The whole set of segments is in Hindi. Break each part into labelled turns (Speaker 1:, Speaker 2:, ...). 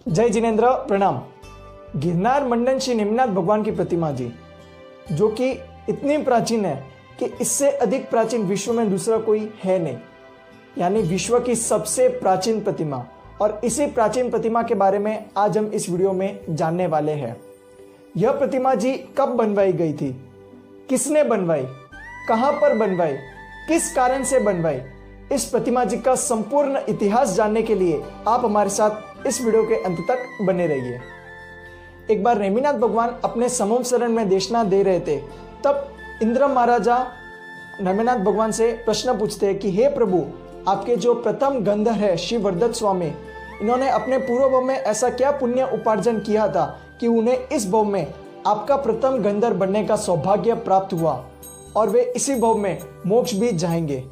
Speaker 1: जय जिनेन्द्र, प्रणाम। गिरनार मंडन श्री नेमिनाथ भगवान की प्रतिमा जी, जो कि इतनी प्राचीन है कि इससे अधिक प्राचीन विश्व में दूसरा कोई है नहीं, यानी विश्व की सबसे प्राचीन प्रतिमा। और इसी प्राचीन प्रतिमा के बारे में आज हम इस वीडियो में जानने वाले हैं। यह प्रतिमा जी कब बनवाई गई थी, किसने बनवाई, कहां पर बनवाई, किस कारण से बनवाई, इस प्रतिमा जी का संपूर्ण इतिहास जानने के लिए आप हमारे साथ इस वीडियो के अंत तक बने रहिए। एक बार नेमिनाथ भगवान अपने समूह शरण में देशना दे रहे थे, तब इंद्र महाराजा नेमिनाथ भगवान से प्रश्न पूछते हैं कि हे प्रभु, आपके जो प्रथम गंधर्व है शिव वर्धत स्वामी, इन्होंने अपने पूर्व भव में ऐसा क्या पुण्य उपार्जन किया था कि उन्हें इस भव में आपका प्रथम गंधर्व बनने का सौभाग्य प्राप्त हुआ और वे इसी भव में मोक्ष भी जाएंगे।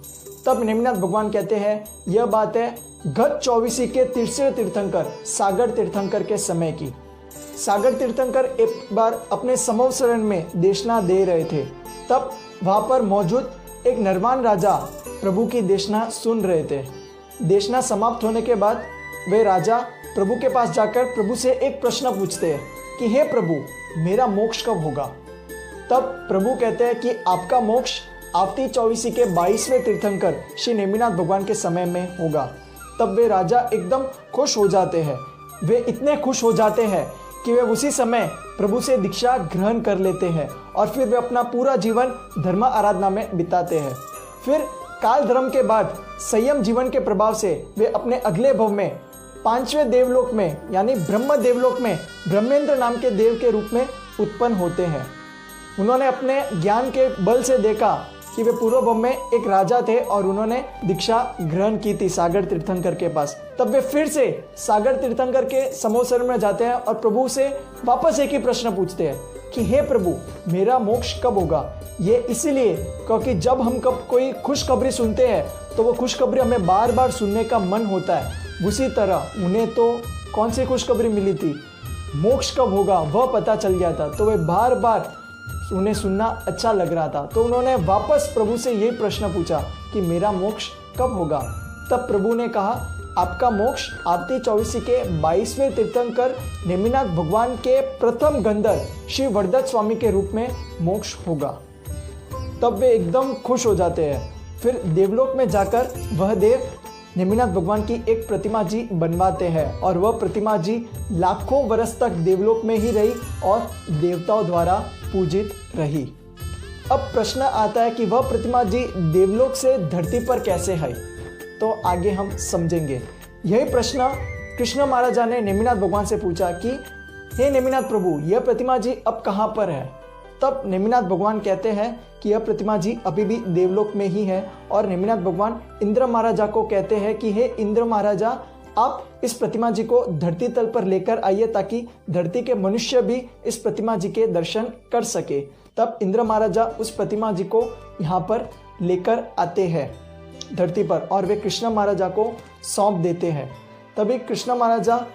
Speaker 1: तब नेमिनाथ भगवान कहते हैं, यह बात है गत 24 के तीसरे तीर्थंकर सागर तीर्थंकर के समय की। सागर तीर्थंकर एक बार अपने समूह शरण में देशना दे रहे थे, तब वहां पर मौजूद एक नरवान राजा प्रभु की देशना सुन रहे थे। देशना समाप्त होने के बाद वे राजा प्रभु के पास जाकर प्रभु से एक प्रश्न पूछते हैं कि हे प्रभु, मेरा मोक्ष कब होगा। तब प्रभु कहते हैं कि आपका मोक्ष आवती 24 के 22वें तीर्थंकर श्री नेमिनाथ भगवान के समय में होगा। तब वे राजा एकदम खुश हो जाते हैं। वे इतने खुश हो जाते हैं कि वे उसी समय प्रभु से दीक्षा ग्रहण कर लेते हैं और फिर वे अपना पूरा जीवन धर्म आराधना में बिताते हैं। फिर काल धर्म के बाद संयम जीवन के प्रभाव से वे अपने अगले भव में 5वें देवलोक में यानी ब्रह्म देवलोक में ब्रह्मेंद्र नाम के देव के रूप में उत्पन्न होते हैं। उन्होंने अपने ज्ञान के बल से देखा कि वे पूर्व भव में एक राजा थे और उन्होंने दीक्षा ग्रहण की थी सागर तीर्थंकर के पास। तब वे फिर से सागर तीर्थंकर के समूह शरण में जाते हैं और प्रभु से वापस एक ही प्रश्न पूछते हैं कि हे प्रभु, मेरा मोक्ष कब होगा। ये इसीलिए क्योंकि जब हम कोई खुशखबरी सुनते हैं तो वो खुशखबरी हमें बार बार सुनने का मन होता है। उसी तरह उन्हें तो कौन सी खुशखबरी मिली थी, मोक्ष कब होगा वह पता चल गया था, तो वे बार बार उन्हें सुनना अच्छा लग रहा था। तो उन्होंने वापस प्रभु से यही प्रश्न पूछा कि मेरा मोक्ष कब होगा। तब प्रभु ने कहा, आपका मोक्ष आवती 24 के 22वें तीर्थंकर नेमिनाथ भगवान के प्रथम गंधर्व शिव वर्धत स्वामी के रूप में मोक्ष होगा। तब वे एकदम खुश हो जाते हैं। फिर देवलोक में जाकर वह देव नेमिनाथ भगवान की एक प्रतिमा जी बनवाते हैं और वह प्रतिमा जी लाखों वर्ष तक देवलोक में ही रही और देवताओं द्वारा पूजित रही। अब प्रश्न आता है कि वह प्रतिमा जी देवलोक से धरती पर कैसे आई, तो आगे हम समझेंगे। यही प्रश्न कृष्ण महाराजा ने नेमिनाथ भगवान से पूछा कि हे नेमिनाथ प्रभु, यह प्रतिमा जी अब कहाँ पर है। तब नेमिनाथ भगवान कहते हैं कि यह प्रतिमा जी अभी भी देवलोक में ही है और नेमिनाथ भगवान इंद्र महाराजा को कहते हैं कि हे इंद्र महाराजा, आप इस प्रतिमा जी को धरती तल पर लेकर आइए ताकि धरती के मनुष्य भी इस प्रतिमा जी के दर्शन कर सके। तब इंद्र महाराजा उस प्रतिमा जी को यहाँ पर लेकर आते हैं धरती पर और वे कृष्ण महाराजा को सौंप देते हैं। तभी कृष्ण महाराजा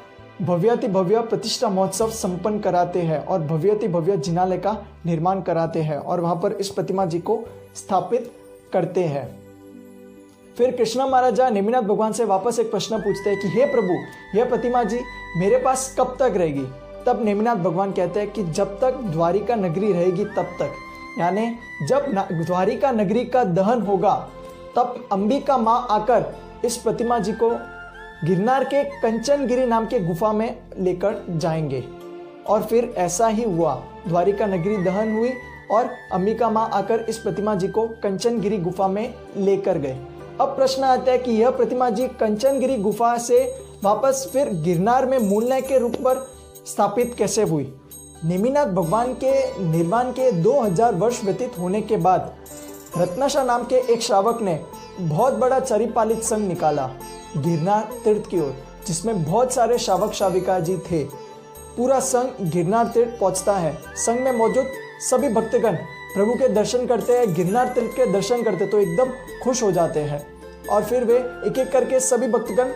Speaker 1: भव्याति भव्य प्रतिष्ठा महोत्सव संपन्न कराते हैं और भव्याति भव्य जिनालय का निर्माण कराते हैं और वहां पर इस प्रतिमा जी को स्थापित करते हैं। फिर कृष्ण महाराजा नेमिनाथ भगवान से वापस एक प्रश्न पूछते हैं कि हे प्रभु, यह प्रतिमा जी मेरे पास कब तक रहेगी। तब नेमिनाथ भगवान कहते हैं कि जब तक द्वारिका नगरी रहेगी तब तक, यानी जब द्वारिका नगरी का दहन होगा तब अंबिका माँ आकर इस प्रतिमा जी को गिरनार के कंचनगिरी नाम के गुफा में लेकर जाएंगे। और फिर ऐसा ही हुआ, द्वारिका नगरी दहन हुई और अंबिका माँ आकर इस प्रतिमा जी को कंचनगिरी गुफा में लेकर गए। अब प्रश्न आता है कि यह प्रतिमा जी कंचनगिरी गुफा से वापस फिर गिरनार में मूलने के रूप पर स्थापित कैसे हुई। नेमिनाथ भगवान के निर्माण के 2000 वर्ष व्यतीत होने के बाद रत्नाशा नाम के एक श्रावक ने बहुत बड़ा चरिपालित संघ निकाला गिरनार तीर्थ की ओर, जिसमें बहुत सारे श्रावक श्राविका जी थे। पूरा संघ गिरनार तीर्थ पहुंचता है। संघ में मौजूद सभी भक्तगण प्रभु के दर्शन करते हैं, गिरनार तीर्थ के दर्शन करते तो एकदम खुश हो जाते हैं और फिर वे एक एक करके सभी भक्तगण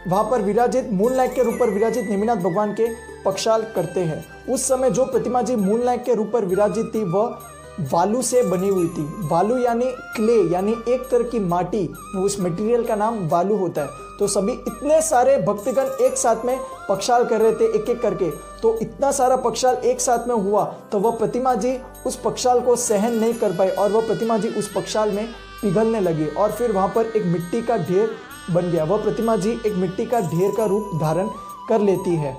Speaker 1: वहां पर विराजित मूल नायक के रूप पर विराजित नेमिनाथ भगवान के पक्षाल करते हैं। उस समय जो प्रतिमा जी मूल नायक के रूप पर विराजित थी वह बालू से बनी हुई थी। बालू यानी क्ले, यानी एक तरह की माटी, उस मटेरियल का नाम बालू होता है। तो सभी इतने सारे भक्तगण एक साथ में पक्षाल कर रहे थे एक एक करके। तो इतना सारा पक्षाल एक साथ में हुआ तो वह प्रतिमा जी उस पक्षाल को सहन नहीं कर पाई और वह प्रतिमा जी उस पक्षाल में पिघलने लगी और फिर वहाँ पर एक मिट्टी का ढेर बन गया। वह प्रतिमा जी एक मिट्टी का ढेर का रूप धारण कर लेती है।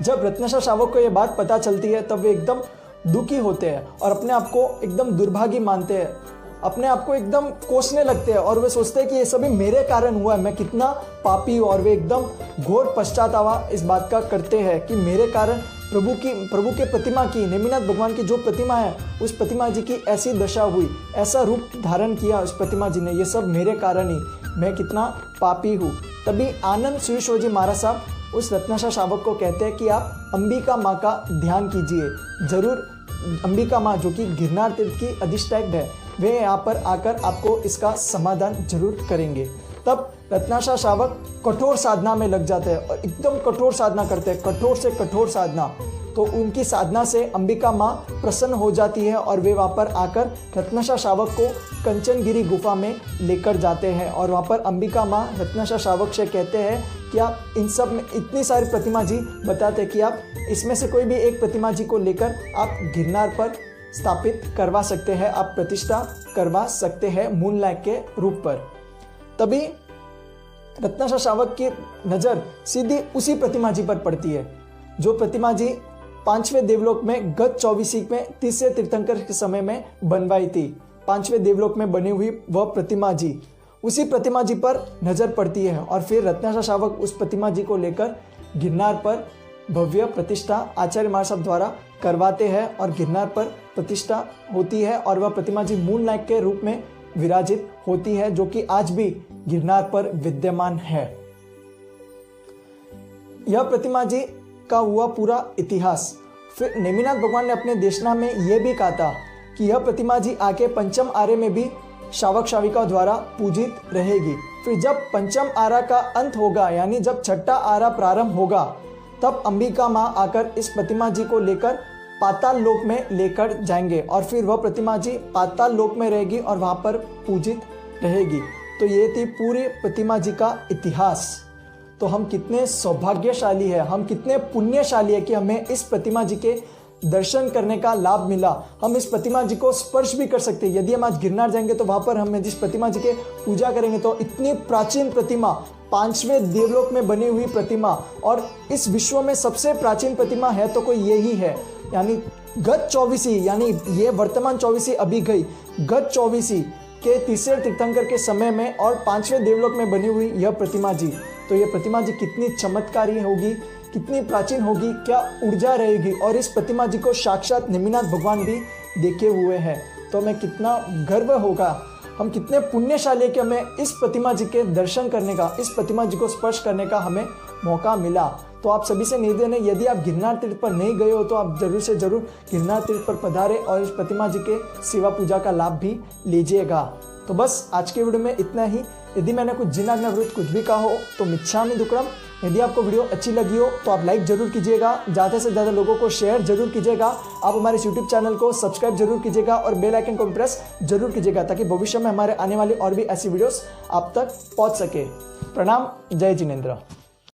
Speaker 1: जब रत्नाकर शावक को यह बात पता चलती है तब वे एकदम दुखी होते हैं और अपने आप को एकदम दुर्भागी मानते हैं, अपने आप को एकदम कोसने लगते हैं और वे सोचते हैं कि ये सभी मेरे कारण हुआ है, मैं कितना पापी हूँ। और वे एकदम घोर पश्चातावा इस बात का करते हैं कि मेरे कारण प्रभु के प्रतिमा की, नेमिनाथ भगवान की जो प्रतिमा है उस प्रतिमा जी की ऐसी दशा हुई, ऐसा रूप धारण किया उस प्रतिमा जी ने, ये सब मेरे कारण ही, मैं कितना पापी हूँ। तभी आनंद सुयशोजी महाराज साहब उस रत्नाकर शावक को कहते हैं कि आप अंबिका माँ का ध्यान कीजिए, जरूर अंबिका माँ जो कि गिरनार तीर्थ की अधिष्ठायक है, वे यहाँ पर आकर आपको इसका समाधान जरूर करेंगे। तब रत्नाकर शावक कठोर साधना में लग जाते हैं और एकदम कठोर साधना करते हैं, कठोर से कठोर साधना। तो उनकी साधना से अंबिका माँ प्रसन्न हो जाती है और वे वहाँ पर आकर रत्नाकर शावक को कंचनगिरी गुफा में लेकर जाते हैं और वहाँ पर अंबिका माँ रत्नाकर शावक से कहते हैं कि आप इन सब में इतनी सारी प्रतिमा जी बताते हैं कि आप इसमें से कोई भी एक प्रतिमा जी को लेकर आप गिरनार पर स्थापित करवा सकते हैं, आप प्रतिष्ठा करवा सकते हैं मूलनायक के रूप पर। तभी रत्नाकर शावक की नज़र सीधी उसी प्रतिमा जी पर पड़ती है जो प्रतिमा जी 5वें देवलोक में गत 24 में तीसरे तीर्थंकर के समय में बनवाई थी। 5वें देवलोक में बनी हुई वह प्रतिमा जी, उसी प्रतिमा जी पर नज़र पड़ती है और फिर रत्नाकर शावक उस प्रतिमा जी को लेकर गिरनार पर भव्य प्रतिष्ठा आचार्य महाराज साहब द्वारा करवाते हैं और गिरनार पर प्रतिष्ठा होती है और वह प्रतिमा जी मूलनायक के रूप में विराजित होती है, जो कि आज भी गिरनार पर विद्यमान है। यह प्रतिमा जी का हुआ पूरा इतिहास। फिर नेमिनाथ भगवान ने अपने देशना में यह भी कहा था कि यह प्रतिमा जी आके पंचम आरे में भी शावक शाविका द्वारा पूजित रहेगी। फिर जब पंचम आरा का अंत होगा, यानी जब छठा आरा प्रारंभ होगा, तब अंबिका माँ आकर इस प्रतिमा जी को लेकर पाताल लोक में लेकर जाएंगे और फिर वह प्रतिमा जी पाताल लोक में रहेगी और वहाँ पर पूजित रहेगी। तो ये थी पूरी प्रतिमा जी का इतिहास। तो हम कितने सौभाग्यशाली हैं, हम कितने पुण्यशाली हैं कि हमें इस प्रतिमा जी के दर्शन करने का लाभ मिला। हम इस प्रतिमा जी को स्पर्श भी कर सकते हैं। यदि हम आज गिरनार जाएंगे तो वहाँ पर हमें जिस प्रतिमा जी के पूजा करेंगे तो इतनी प्राचीन प्रतिमा, 5वें देवलोक में बनी हुई प्रतिमा, और इस विश्व में सबसे प्राचीन प्रतिमा है तो कोई यही है। यानी गत 24, यानी ये वर्तमान 24 अभी गई, गत 24 के तीसरे तीर्थंकर के समय में और 5वें देवलोक में बनी हुई यह प्रतिमा जी। तो यह प्रतिमा जी कितनी चमत्कारी होगी, कितनी प्राचीन होगी, क्या ऊर्जा रहेगी। और इस प्रतिमा जी को साक्षात नेमिनाथ भगवान भी देखे हुए हैं। तो हमें कितना गर्व होगा, हम कितने पुण्यशाली हैं कि हमें इस प्रतिमा जी के दर्शन करने का, इस प्रतिमा जी को स्पर्श करने का हमें मौका मिला। तो आप सभी से निवेदन है, यदि आप गिरनार तीर्थ पर नहीं गए हो तो आप जरूर से जरूर गिरनार तीर्थ पर पधारें और इस प्रतिमा जी के सेवा पूजा का लाभ भी लीजिएगा। तो बस आज के वीडियो में इतना ही। यदि मैंने कुछ जिनाज्ञा विरुद्ध कुछ भी कहा हो तो मिच्छामि दुक्कडम। यदि आपको वीडियो अच्छी लगी हो तो आप लाइक जरूर कीजिएगा, ज़्यादा से ज़्यादा लोगों को शेयर जरूर कीजिएगा। आप हमारे यूट्यूब चैनल को सब्सक्राइब जरूर कीजिएगा और बेल आइकन को प्रेस जरूर कीजिएगा ताकि भविष्य में हमारे आने वाली और भी ऐसी वीडियोस आप तक पहुंच सके। प्रणाम, जय जिनेंद्र।